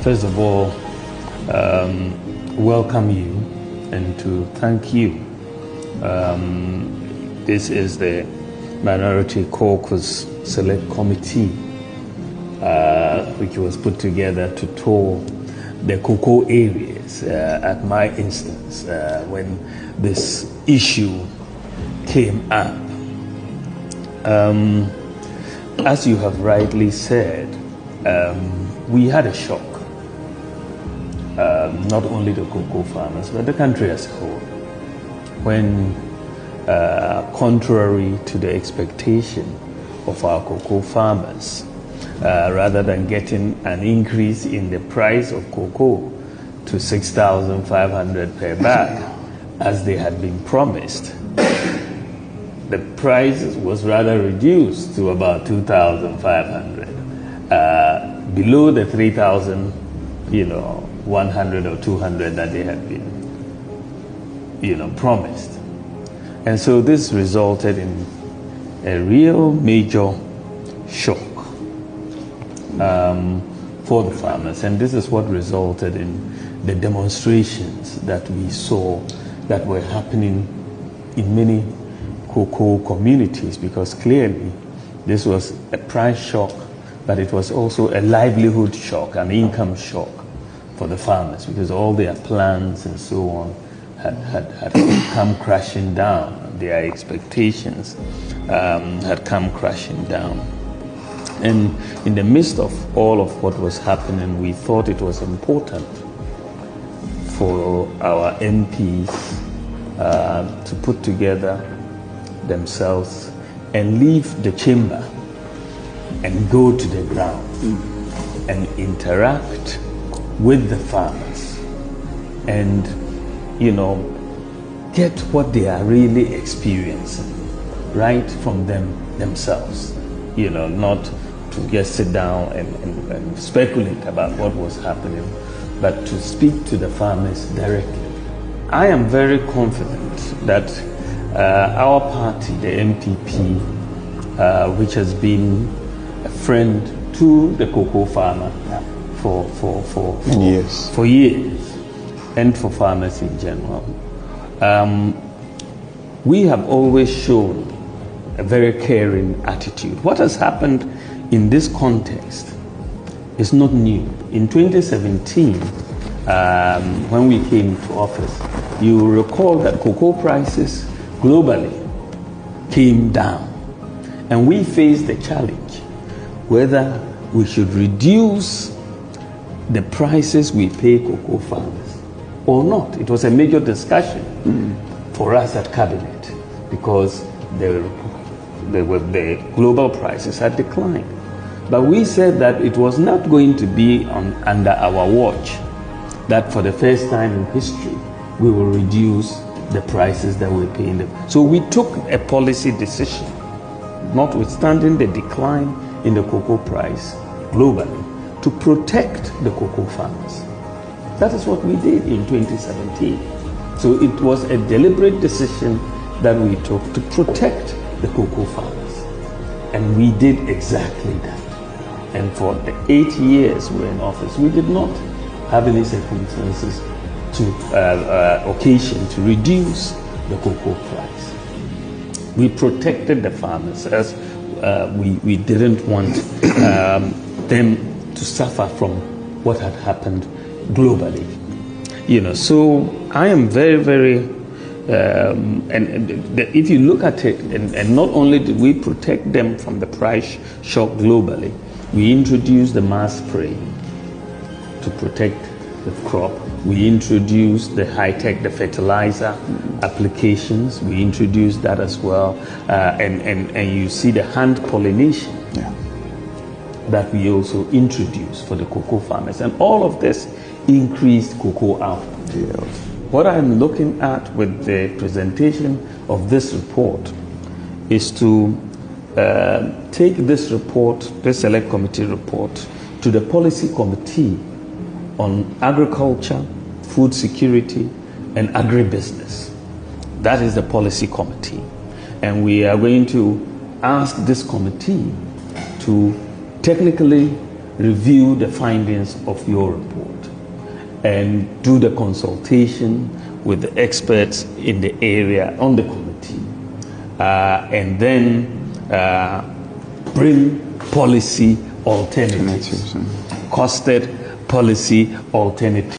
first of all, welcome you and to thank you. This is the Minority Caucus Select Committee, which was put together to tour the cocoa areas at my instance when this issue came up. As you have rightly said, we had a shock. Not only the cocoa farmers, but the country as a whole, when contrary to the expectation of our cocoa farmers, rather than getting an increase in the price of cocoa to 6,500 per bag, as they had been promised, the price was rather reduced to about 2,500, below the 3,000, 100 or 200 that they had been, promised. And so this resulted in a real major shock for the farmers. And this is what resulted in the demonstrations that we saw that were happening in many cocoa communities, because clearly this was a price shock, but it was also a livelihood shock, an income shock for the farmers, because all their plans and so on had come crashing down. Their expectations had come crashing down. And in the midst of all of what was happening, we thought it was important for our MPs to put together themselves and leave the chamber and go to the ground and interact with the farmers and, get what they are really experiencing right from themselves, not to just sit down and speculate about what was happening, but to speak to the farmers directly. I am very confident that our party, the MPP, which has been a friend to the cocoa farmer for years, and for farmers in general, we have always shown a very caring attitude. What has happened in this context is not new. In 2017, when we came to office, you will recall that cocoa prices globally came down, and we faced the challenge whether we should reduce the prices we pay cocoa farmers or not. It was a major discussion for us at cabinet, because the global prices had declined. But we said that it was not going to be under our watch that for the first time in history we will reduce the prices that we're paying them. So we took a policy decision, notwithstanding the decline in the cocoa price globally, to protect the cocoa farmers. That is what we did in 2017. So it was a deliberate decision that we took to protect the cocoa farmers. And we did exactly that. And for the 8 years we were in office, we did not have any circumstances occasion to reduce the cocoa price. We protected the farmers, as we didn't want them to suffer from what had happened globally. So I am very, very, if you look at it, and not only did we protect them from the price shock globally, we introduced the mass spray to protect the crop. We introduced the high-tech, the fertilizer applications. We introduced that as well. And you see the hand pollination that we also introduced for the cocoa farmers. And all of this increased cocoa output. Yes. What I'm looking at with the presentation of this report is to take this report, the Select Committee report, to the Policy Committee on Agriculture, Food Security, and Agribusiness. That is the Policy Committee. And we are going to ask this committee to technically review the findings of your report and do the consultation with the experts in the area on the committee, and then bring policy alternatives, costed policy alternatives.